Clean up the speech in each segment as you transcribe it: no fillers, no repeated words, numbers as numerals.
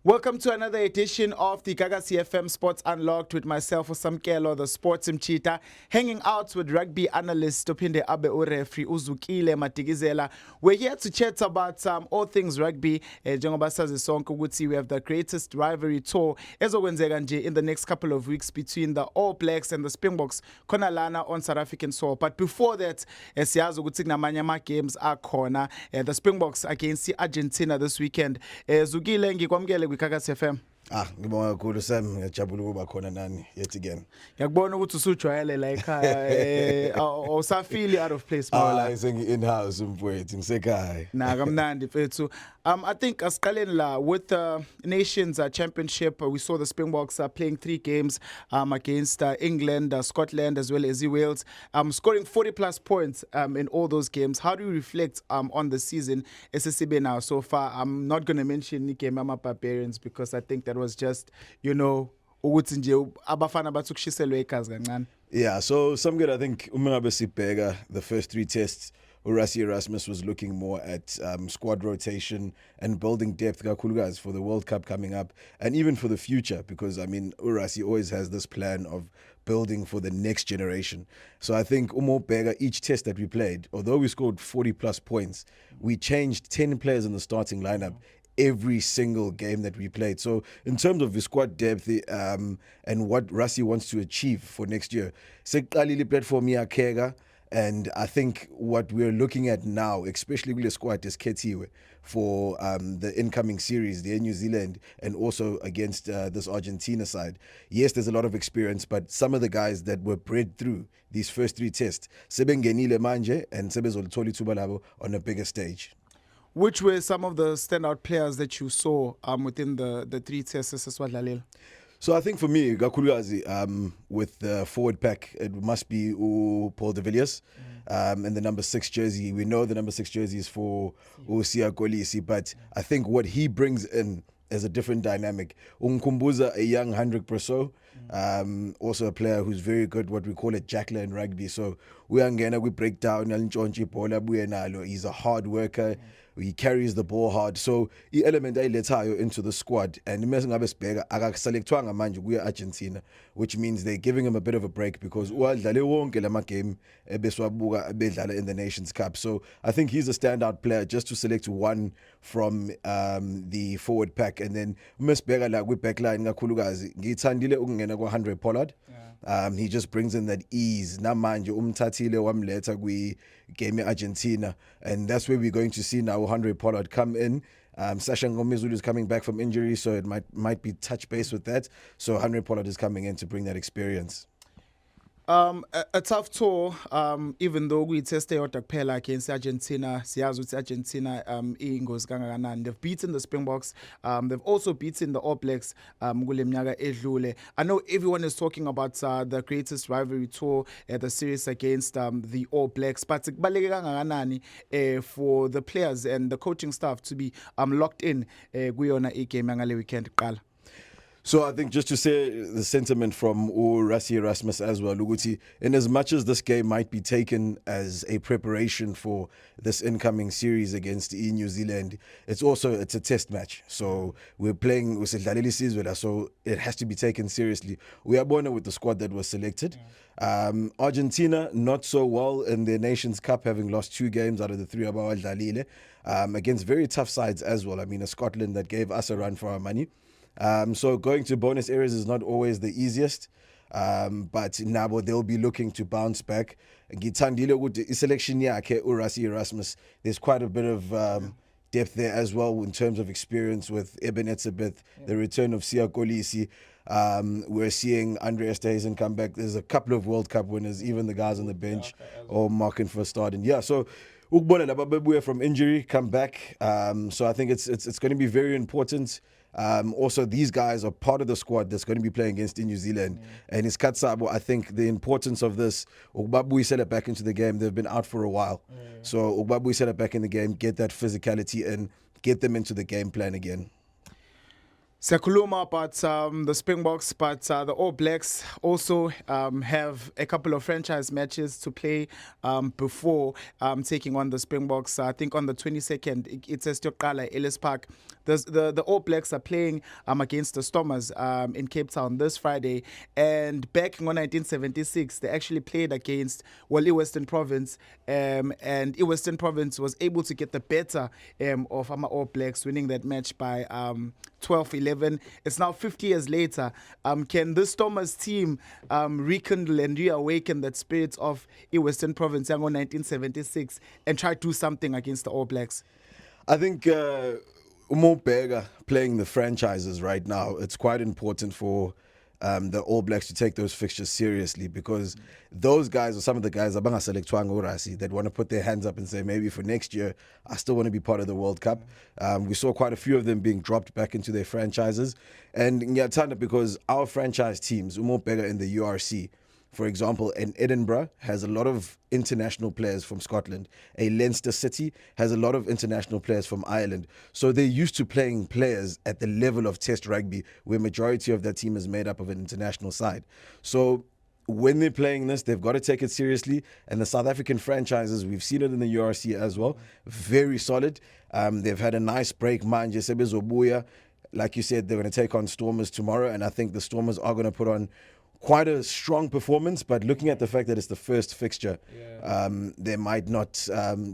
Welcome to another edition of the Gaga CFM Sports Unlocked with myself, Usamkelo, the sports mchita, hanging out with rugby analyst Topinde Abe Urefri Uzukile Matigizela. We're here to chat about all things rugby. Njengoba sazi sonke ukuthi we have the greatest rivalry tour ezokwenzeka nje in the next couple of weeks between the All Blacks and the Springboks khona lana on South African soil. But before that, siyazi ukuthi kunamanye ama games akhona. The Springboks against Argentina this weekend. Zukile ngikwamukele kwiKagasi FM. Ngibonga kakhulu Sam, ngiyajabula ukuba khona nani yet again. Ngiyakubona ukuthi usujwayele la ekhaya awusafili out of place mawala. Sengi in house mfowethu ngisekhaya. Na kamnandi mfethu. I think asiqaleni la with the Nations Championship, we saw the Springboks playing 3 games against England, Scotland as well as Wales, scoring 40 plus points in all those games. How do you reflect on the season SSB now so far? I'm not going to mention Nike Mama Barbarians because I think that was just, ukuthi nje abafana bathukushiselwe igazi kancane. Yeah, so some good. I think umangabe sibheka the first 3 tests, Urasi Erasmus was looking more at squad rotation and building depth kakhulukazi for the World Cup coming up and even for the future, because I mean Urasi always has this plan of building for the next generation. So I think Umo Bega, each test that we played, although we scored 40 plus points, we changed 10 players in the starting lineup every single game that we played. So in terms of the squad depth and what Rassie wants to achieve for next year, seqalile platform yakega, and I think what we're looking at now, especially with the squad is Ketiwe for the incoming series, the New Zealand, and also against this Argentina side. Yes, there's a lot of experience, but some of the guys that were bred through these first 3 tests, sebengenile manje and sebezolithola ithuba labo on a bigger stage. Which were some of the standout players that you saw within the 3 tests eswadlalile? So I think for me, Gakuluazi, with the forward pack, it must be Paul de Villiers and the number 6 jersey. We know the number 6 jersey is for Siya Kolisi, but I think what he brings in is a different dynamic. Kumbuza, a young Hendrik Brousseau, also a player who's very good, what we call a jackler in rugby. So we break down, he's a hard worker. He carries the ball hard. So the element ayilethayo into the squad, and ngabe sibheka akaselectwanga manje kuya Argentina, which means they're giving him a bit of a break because uwadlale wonke lama game ebeswabuka bedlala in the Nations Cup. So I think he's a standout player just to select one from the forward pack. And then mesibheka la kwi backline kakhulukazi ngithandile ukungena kwa Andre Pollard. He just brings in that ease. Namanje umthathile wamletha kwi game Argentina, and that's where we're going to see now Andre Pollard come in. Sasha Ngomezulu is coming back from injury, so it might be touch base with that. So Andre Pollard is coming in to bring that experience. A tough tour, even though we tested yodwa kuphela against Argentina. Siyazi ukuthi Argentina ingozi kangakanani. They've beaten the Springboks. They've also beaten the All Blacks kule minyaka edlule. I know everyone is talking about the greatest rivalry tour, the series against the All Blacks, but kubaluleke kangakanani for the players and the coaching staff to be locked in kuyona igame yangale weekend kuqala. So I think just to say the sentiment from Rassie Erasmus as well, Luguti, in as much as this game might be taken as a preparation for this incoming series against New Zealand, it's a test match. So we're playing with Sizwela, so it has to be taken seriously. We are born with the squad that was selected. Argentina, not so well in the Nations Cup, having lost 2 games out of the 3 about Dalile, against very tough sides as well. I mean, a Scotland that gave us a run for our money. So going to bonus areas is not always the easiest, but Nabo, they'll be looking to bounce back. Ngithandile ukuthi selection yakhe Urasi Erasmus, there's quite a bit of depth there as well in terms of experience with Eben Etzebeth, the return of Siya Kolisi. We're seeing Andre Esterhuizen come back. There's a couple of World Cup winners, even the guys on the bench all marking for starting. Yeah, so Ukbona Lababebuya from injury come back. So I think it's going to be very important. Also, these guys are part of the squad that's going to be playing against New Zealand. And it's Katsabo, I think the importance of this, Ugbabui set it back into the game. They've been out for a while. So Ugbabui set it back in the game, get that physicality in, get them into the game plan again. Sekuluma about the Springboks, but the All Blacks also have a couple of franchise matches to play before taking on the Springboks. I think on the 22nd, it's Estokala, Ellis Park. The All Blacks are playing against the Stormers in Cape Town this Friday. And back in 1976, they actually played against Western Province. And Western Province was able to get the better of All Blacks, winning that match by 12-11. It's now 50 years later. Can the Stormers team rekindle and reawaken that spirit of Western Province in 1976 and try to do something against the All Blacks? I think Umo Bega playing the franchises right now, it's quite important for the All Blacks to take those fixtures seriously, because those guys are some of the guys that want to put their hands up and say, maybe for next year, I still want to be part of the World Cup. We saw quite a few of them being dropped back into their franchises. And Nyatanda, because our franchise teams, Umo Bega in the URC, for example, in Edinburgh has a lot of international players from Scotland. A Leinster City has a lot of international players from Ireland. So they're used to playing players at the level of Test rugby, where majority of their team is made up of an international side. So when they're playing this, they've got to take it seriously. And the South African franchises, we've seen it in the URC as well, very solid. They've had a nice break. Manje Sebezobuya, like you said, they're going to take on Stormers tomorrow. And I think the Stormers are going to put on quite a strong performance, but looking at the fact that it's the first fixture, they might not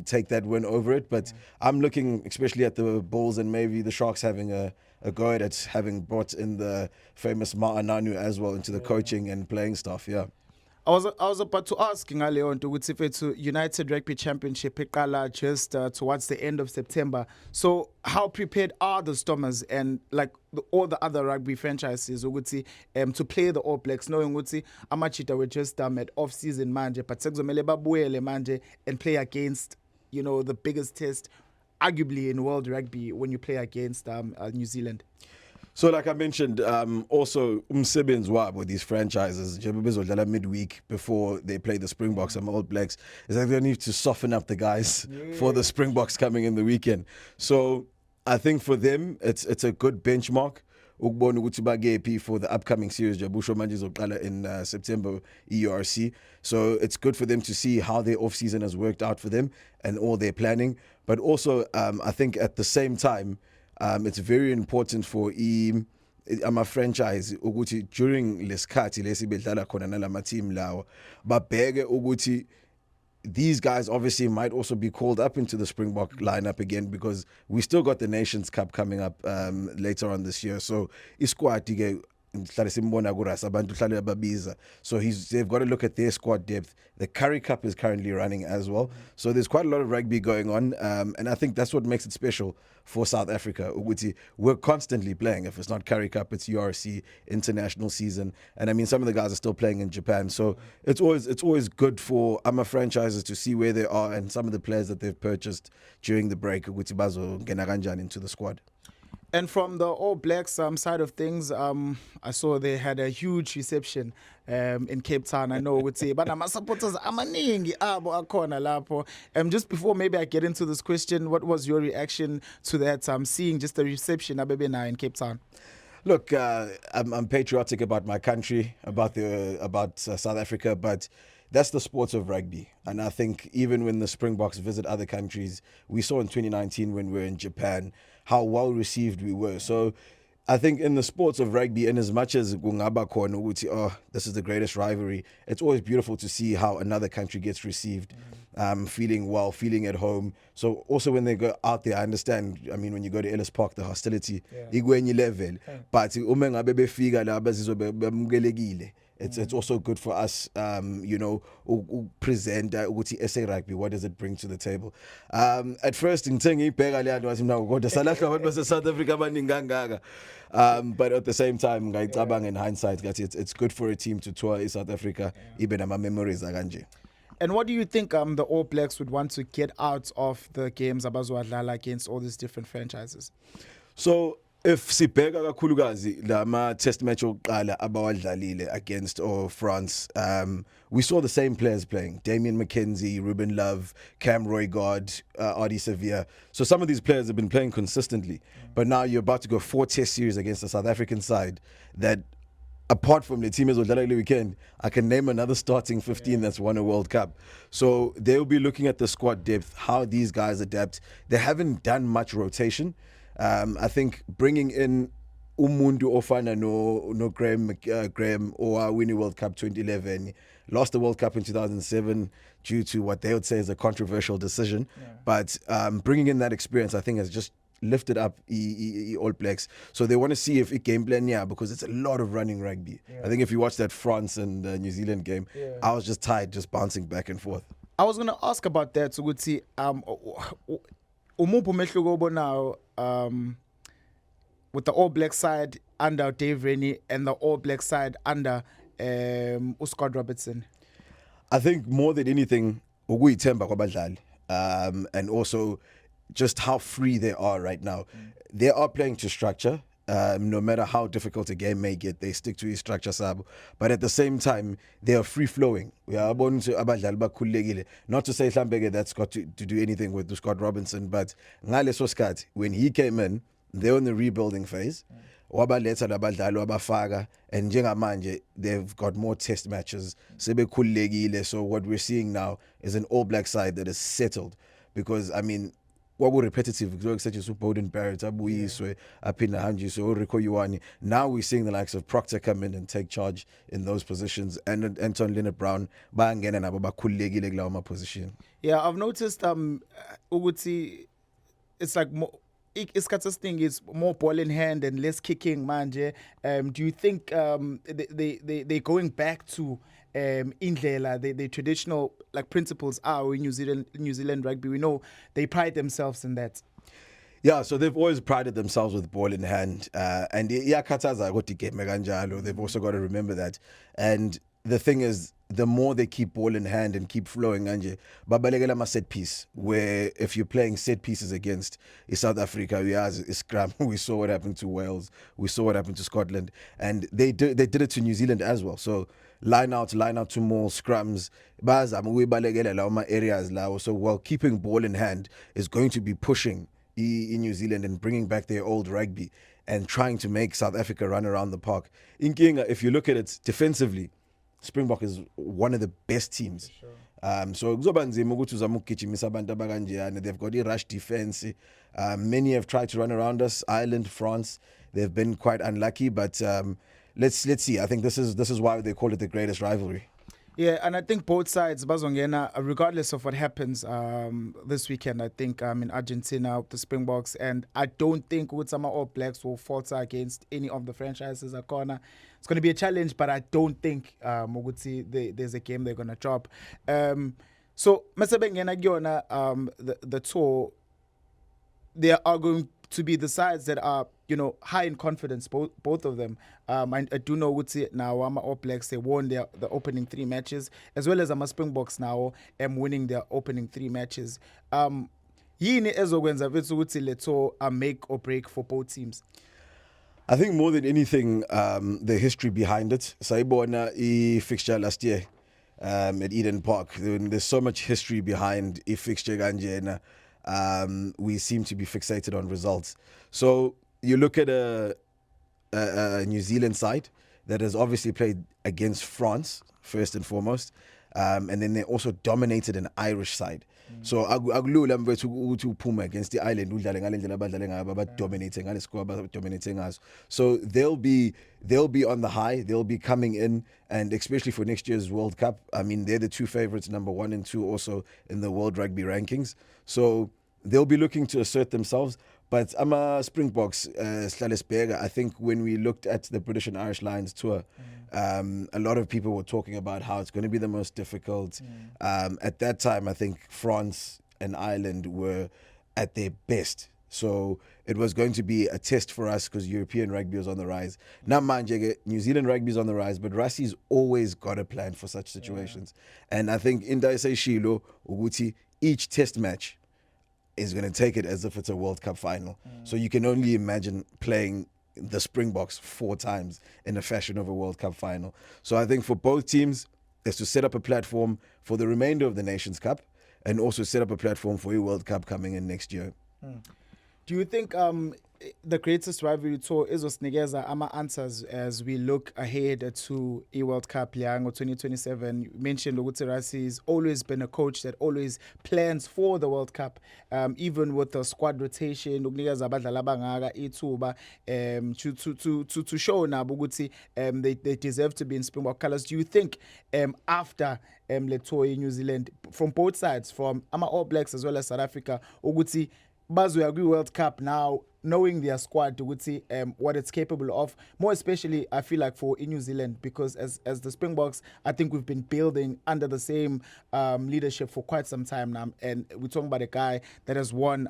take that win over it. But I'm looking especially at the Bulls and maybe the Sharks having a go at it, having brought in the famous Ma'ananu as well into the coaching and playing stuff. Yeah. I was about to ask ngaleon ukuthi fethu United Rugby Championship iqala just towards the end of September. So how prepared are the Stormers and like all the other rugby franchises ukuthi to play the All Blacks, knowing ukuthi amachita were just at off season manje, but sekuzomele babuyele manje and play against, you know, the biggest test arguably in world rugby when you play against New Zealand? So like I mentioned, also umsebenzi wabo, these franchises, midweek before they play the Springboks and All Blacks, is that they need to soften up the guys for the Springboks coming in the weekend. So I think for them, it's a good benchmark. Ukubona ukuthi bagephi for the upcoming series Jabusho manje izoqala in September ERC. So it's good for them to see how their off season has worked out for them and all their planning. But also I think at the same time, it's very important for ama franchise ukuthi during lesikhathi lesibedlala khona nalama team lawo babheke ukuthi these guys obviously might also be called up into the Springbok lineup again, because we still got the Nations Cup coming up later on this year. So isquad so they've got to look at their squad depth. The Currie Cup is currently running as well. So there's quite a lot of rugby going on. And I think that's what makes it special for South Africa. We're constantly playing. If it's not Currie Cup, it's URC, international season. And I mean, some of the guys are still playing in Japan. So it's always good for AMA franchises to see where they are and some of the players that they've purchased during the break into the squad. And from the All Blacks side of things, I saw they had a huge reception in Cape Town. I know would say, but my supporters amaningi abo akhona lapho. Just before maybe I get into this question, what was your reaction to that? Seeing just the reception abebe in Cape Town. Look, I'm patriotic about my country, about South Africa, but that's the sport of rugby. And I think even when the Springboks visit other countries, we saw in 2019 when we were in Japan how well received we were. So I think in the sports of rugby, in as much as this is the greatest rivalry, it's always beautiful to see how another country gets received, feeling well, feeling at home. So also when they go out there, I understand, I mean, when you go to Ellis Park, the hostility, level. But it's also good for us, present SA rugby. What does it bring to the table? At first, in South Africa, but at the same time, in hindsight, it's good for a team to tour South Africa. Even my memories are And what do you think the All Blacks would want to get out of the games Abazwadlala against all these different franchises? So If sibheka kakhulukazi lama test match oqala abawadlalile against France, we saw the same players playing: Damien McKenzie, Ruben Love, Cam Roygard, Ardie Sevilla. So some of these players have been playing consistently, but now you're about to go 4 test series against the South African side that, apart from the team as well, weekend, I can name another starting 15 that's won a World Cup. So they'll be looking at the squad depth, how these guys adapt. They haven't done much rotation. I think bringing in Umuntu Ofana no Graham or winning World Cup 2011, lost the World Cup in 2007 due to what they would say is a controversial decision. Yeah. But bringing in that experience, I think, has just lifted up All Blacks. So they want to see if it game plan, because it's a lot of running rugby. Yeah. I think if you watch that France and New Zealand game, I was just tired, just bouncing back and forth. I was going to ask about that. So good see, now, with the All Black side under Dave Rennie and the All Black side under Scott Robertson. I think more than anything, and also just how free they are right now. They are playing to structure. No matter how difficult a game may get, they stick to his structure sub. But at the same time, they are free flowing. We are born to not to say Hlambeke that's got to do anything with Scott Robinson, but Ngale Soskat, when he came in, they're in the rebuilding phase. Wabaletha labadlali wabafaka, and njengamanje they've got more test matches. Sebekhululekile. So what we're seeing now is an All Black side that is settled, because I mean, what were repetitive, such as Bowden Barrett, Abuyiswe, Apina Hanji, so Rico Ioane. Now we're seeing the likes of Proctor come in and take charge in those positions, and Anton Leonard Brown, position. Yeah, I've noticed Uguti, it's like more, Iskata's thing is more ball in hand and less kicking, manje. Do you think they're going back to Indlela, the traditional like principles are in New Zealand rugby? We know they pride themselves in that. Yeah, so they've always prided themselves with ball in hand, and they've also got to remember that. And the thing is, the more they keep ball in hand and keep flowing, babalekela set piece, where if you're playing set pieces against South Africa, we saw what happened to Wales, we saw what happened to Scotland, and they did it to New Zealand as well. So line out to more scrums, areas. So while keeping ball in hand is going to be pushing in New Zealand and bringing back their old rugby and trying to make South Africa run around the park. In Kinga, if you look at it defensively, Springbok is one of the best teams. Sure. So they've got a rush defense. Many have tried to run around us. Ireland, France, they've been quite unlucky. But let's see. I think this is why they call it the greatest rivalry. Yeah, and I think both sides, Bazongena, regardless of what happens this weekend, I think in Argentina, the Springboks, and I don't think Utsama All Blacks will falter against any of the franchises at corner. It's going to be a challenge, but I don't think there's a game they're going to drop. So, the tour, there are going to be the sides that are, high in confidence, both of them. I do know now, All Blacks, they won the opening 3 matches, as well as Springboks now winning their opening 3 matches. Yini ezokwenza vethu ukuthi letho a make or break for both teams? I think more than anything, the history behind it. Saibona a fixture last year at Eden Park. There's so much history behind a fixture ganjena. We seem to be fixated on results. So you look at a New Zealand side that has obviously played against France first and foremost, and then they also dominated an Irish side. So akulula to Puma against the island dominating us. So they'll be on the high. They'll be coming in, and especially for next year's World Cup, I mean, they're the 2 favorites, number 1 and 2 also in the World Rugby rankings. So they'll be looking to assert themselves. But Springboks, Slalesberger, I think when we looked at the British and Irish Lions tour, a lot of people were talking about how it's going to be the most difficult. At that time, I think France and Ireland were at their best. So it was going to be a test for us because European rugby was on the rise. Now, New Zealand rugby is on the rise, but Rassi's always got a plan for such situations. And I think in Daisei Shilo, Uguti, each test match, is going to take it as if it's a World Cup final. So you can only imagine playing the Springboks 4 times in the fashion of a World Cup final. So I think for both teams is to set up a platform for the remainder of the Nations Cup and also set up a platform for a World Cup coming in next year. Do you think the greatest rivalry tour izosinikeza ama-answers as we look ahead to i-World Cup yango 2027? You mentioned ukuthi Rassie has always been a coach that always plans for the World Cup, even with the squad rotation, ukunikeza abadlali abangaka ithuba to show nabo ukuthi they deserve to be in Springbok colours. Do you think after le tour in New Zealand, from both sides, from All Blacks as well as South Africa, ukuthi bazoya kwi-World Cup now, knowing their squad, ukuthi what it's capable of, more especially I feel like for in New Zealand, because as the Springboks, I think we've been building under the same leadership for quite some time now, and we're talking about a guy that has won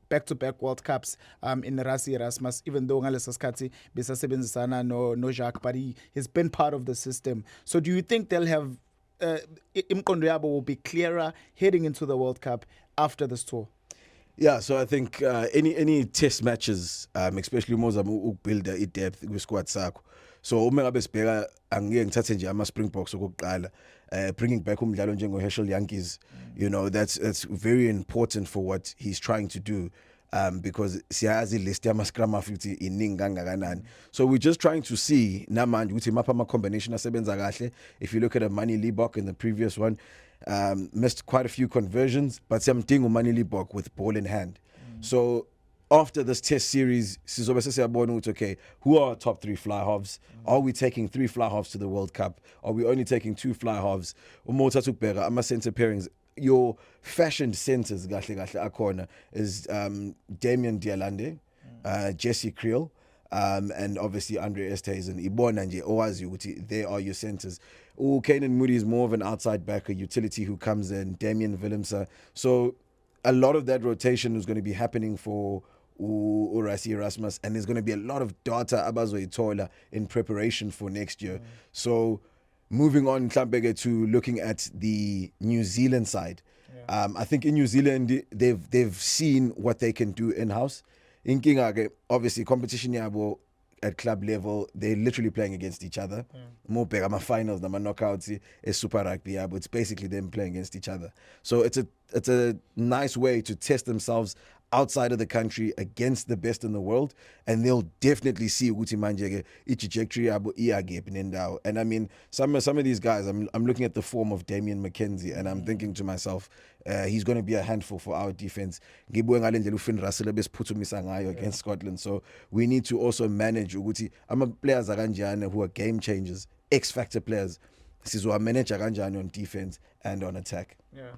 back-to-back World Cups in Rassie Erasmus, even though ngaleso sikhathi besasebenzisana no Jacques, but he's been part of the system. So do you think they'll have imqondo yabo will be clearer heading into the World Cup after this tour? Yeah, so I think any test matches, especially mozama ukubuilda i-depth kwi-squad sakho. So uma ngabe sibheka angike ngithathe nje ama-Springboks okokuqala, bringing back umdlalo njengo-Herschel Jantjies, you know, that's very important for what he's trying to do. Because siyazi list yama-scrum futhi iningi kangakanani. So we're just trying to see namanje ukuthi mapha ama-combination asebenza kahle. If you look at Manie Libbok in the previous one, missed quite a few conversions, but siyamdinga uManie Libbok with ball in hand. So after this test series, sizobe sesiyabona ukuthi okay, who are our top 3 fly halves? Are we taking 3 fly halves to the World Cup? Are we only taking 2 fly halves? Uma uthatha ukubheka ama-centre pairings, your fashioned centers kahle akhona is Damian Dialande, Jesse Creel, and obviously Andre Esterhuizen. Ibona nje owazi ukuthi they are your centers. Kanan Moody is more of an outside backer, utility who comes in, Damian Willemse. So a lot of that rotation is going to be happening for Rassie Erasmus, and there's going to be a lot of data abazoyithola in preparation for next year. So moving on to looking at the New Zealand side, I think in New Zealand they've seen what they can do in-house. In King, obviously competition yabo at club level, they're literally playing against each other. More big, I'm a finals, I'm a knockouts, it's Super Rugby, but it's basically them playing against each other. So it's a nice way to test themselves outside of the country against the best in the world, and they'll definitely see ukuthi manje I trajectory yabo iyagephi nendawo. And I mean, some of these guys, I'm looking at the form of Damian McKenzie, and I'm thinking to myself, he's going to be a handful for our defense. Ngibuye ngale ndlela uFinn Russell besiphuthumisa ngayo against Scotland. So we need to also manage ukuthi ama-players akanjani who are game changers, X-factor players, sizowa manage kanjani on defense and on attack. Yeah.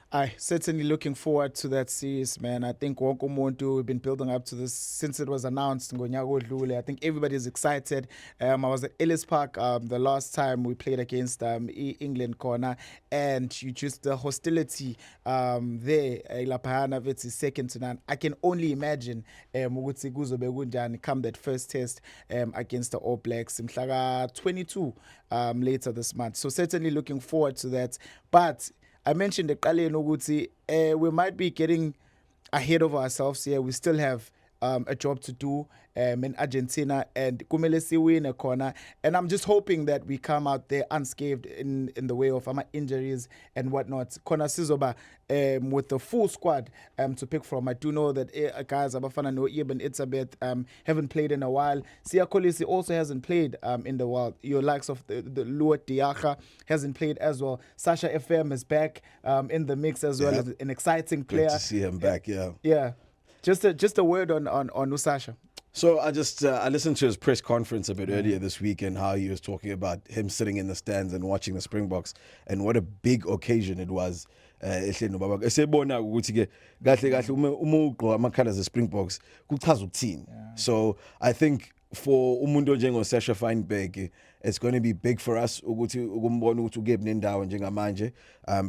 I certainly looking forward to that series, man. I think wonke umuntu, we've been building up to this since it was announced. I think everybody is excited. I was at Ellis Park the last time we played against England corner, and you just the hostility there. Lapahana is second to none. I can only imagine ukuthi kuzobe kunjani come that first test against the All Blacks in 22 later this month. So certainly looking forward to that. But I mentioned eqaleni ukuthi we might be getting ahead of ourselves here. We still have a job to do in Argentina, and kumele siwine khona, and I'm just hoping that we come out there unscathed in the way of injuries and whatnot. Khona sizoba with the full squad to pick from. I do know that guys abafana no Eben Itzabeth haven't played in a while. Siya Kolisi also hasn't played in the world. Your likes of the Luat Diakha hasn't played as well. Sasha FM is back in the mix as well, as an exciting player. Great to see him back, yeah. Yeah. Just a word on Usasha. So I listened to his press conference a bit earlier this week, and how he was talking about him sitting in the stands and watching the Springboks, and what a big occasion it was. Esebona ukuthi ke kahle kahle uma ugqoka ama-colours e-Springboks kuchaza ukuthini. So I think for umuntu njengo-Sasha Feinberg, it's going to be big for us ukuthi ukumbona ukuthi ukephi nendawo njengamanje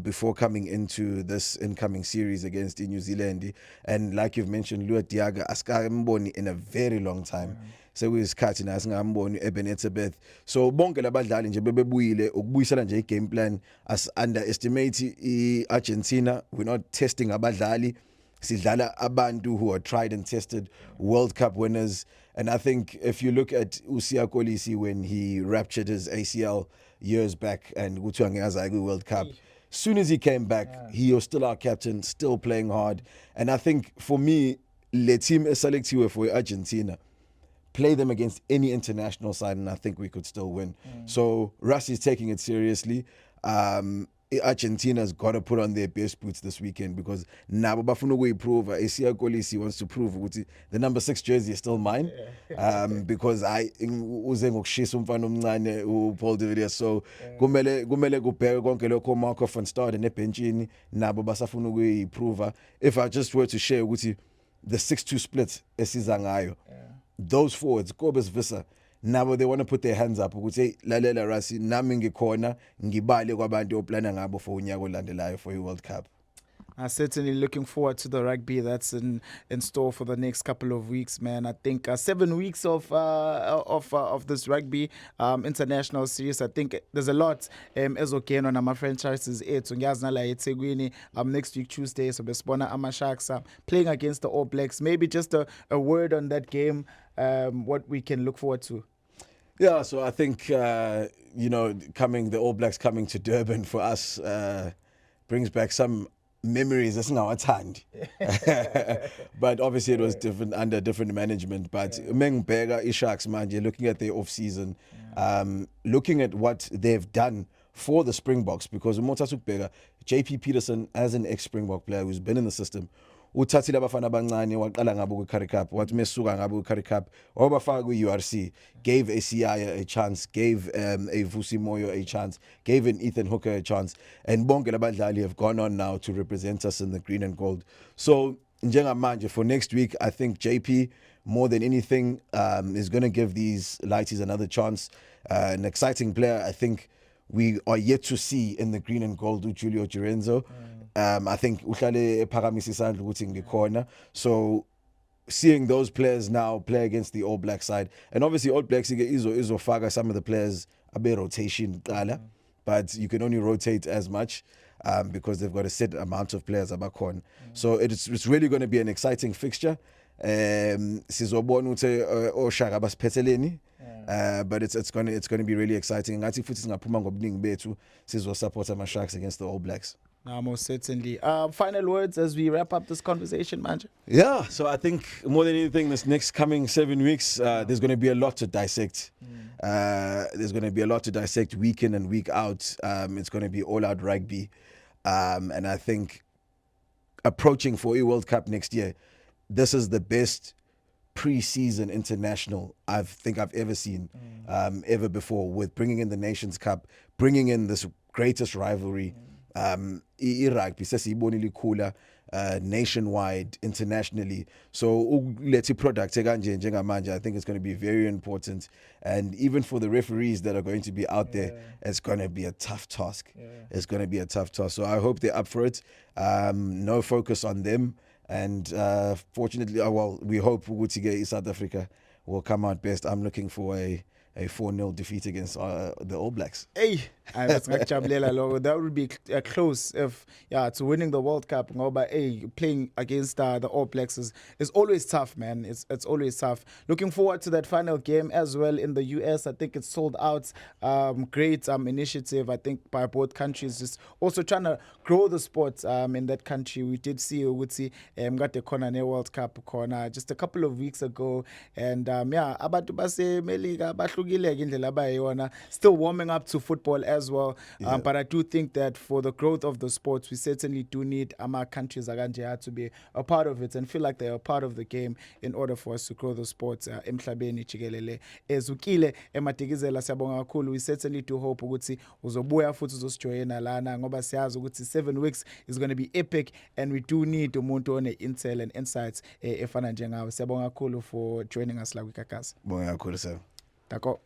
before coming into this incoming series against New Zealand. And like you've mentioned, Luat Diaga asikamboni in a very long time. sekuyisikhathi na singamboni Ebenezer Beth. So bonke labadlali nje bebebuyile ukubuyisela nje igame plan. As underestimate iArgentina, we're not testing abadlali, sidlala abantu who are tried and tested World Cup winners. And I think if you look at Usia Kolisi when he ruptured his ACL years back and kuthiwa ngeyazayo World Cup, soon as he came back, he was still our captain, still playing hard. And I think for me, le team selected for Argentina, play them against any international side, and I think we could still win. So Russ is taking it seriously. Argentina's got to put on their best boots this weekend because nabo bafuna ukuyiprove. Usia Kolisi wants to prove ukuthi the number 6 jersey is still mine. Because I uze ngokushisa umfana omncane uPaul de Villiers, so kumele kubheke konke lokho Marco van Staden ebenchini nabo basafuna ukuyiprove. If I just were to share ukuthi the 6-2 split esiza ngayo, those forwards Kobus Visser, now they want to put their hands up ukuthi lalela Rasi nami ngikhona ngibale kwabantu oplana ngabo for unyaka olandelayo for World Cup. Certainly looking forward to the rugby that's in store for the next couple of weeks, man. I think 7 weeks of this rugby international series. I think there's a lot ezogena on our franchises. Ngiyazi nala eThekwini next week Tuesday, so besibona ama-Sharks playing against the All Blacks. Maybe just a word on that game, what we can look forward to. Yeah, so I think the All Blacks coming to Durban for us brings back some memories. That's now at hand. But obviously it was different under different management. But Mengbega Ishaks, man, you're looking at their off season, looking at what they've done for the Springboks, because Motasuk Bega, JP Peterson, as an ex-Springbok player who's been in the system, uthathile abafana abancane waqala ngabo ku-Currie Cup, wathi mesuka ngabo ku-Currie Cup wabafaka ku-URC, gave a Siaya a chance, gave a Vusi Moyo a chance, gave an Ethan Hooker a chance, and bonke labadlali have gone on now to represent us in the green and gold. So njengamanje for next week, I think JP more than anything is going to give these lighties another chance. An exciting player, I think we are yet to see in the green and gold with Julio Girenzo. I think uhlale ephakamisa isandla ukuthi ngikhona. So seeing those players now play against the All Black side, and obviously All Blacks izofaka some of the players abe rotation qala, but you can only rotate as much because they've got a set amount of players abakhona. So it's really going to be an exciting fixture. Sizobona ukuthi oshaka basiphetheleni. But it's going to be really exciting. Ngathi futhi singaphuma ngobuningi bethu sizo support ama-Sharks against the All Blacks. No, most certainly. Final words as we wrap up this conversation, Manje? Yeah, so I think more than anything, this next coming 7 weeks, there's going to be a lot to dissect. There's going to be a lot to dissect week in and week out. It's going to be all-out rugby. And I think approaching for a World Cup next year, this is the best pre-season international I think I've ever seen, ever before, with bringing in the Nations Cup, bringing in this greatest rivalry. Iraq sesiyibonile ikhula nationwide, internationally. So let's product njengamanje, I think it's going to be very important. And even for the referees that are going to be out there, it's going to be a tough task. It's going to be a tough task. So I hope they're up for it. No focus on them. And fortunately, we hope Wutige South Africa will come out best. I'm looking for a 4-0 defeat against the All Blacks. Hey, that would be close if to winning the World Cup. But playing against the All Blacks is always tough, man. It's always tough. Looking forward to that final game as well in the US. I think it's sold out. Great initiative, I think, by both countries. Just also trying to grow the sport in that country. We did see got the Corner World Cup corner just a couple of weeks ago, and abantu base Melika still warming up to football as well. But I do think that for the growth of the sports, we certainly do need our countries to be a part of it and feel like they're a part of the game in order for us to grow the sports. Emhlabeni jikelele ezukile ematikizela siyabonga kakhulu. We certainly do hope ukuthi uzobuya futhi uzosijoyina lana ngoba siyazi ukuthi 7 weeks is going to be epic, and we do need umuntu one intel and insights efana njengawe. Siyabonga kakhulu for joining us la kwiKakasa. Bonga kakhulu sir. D'accord.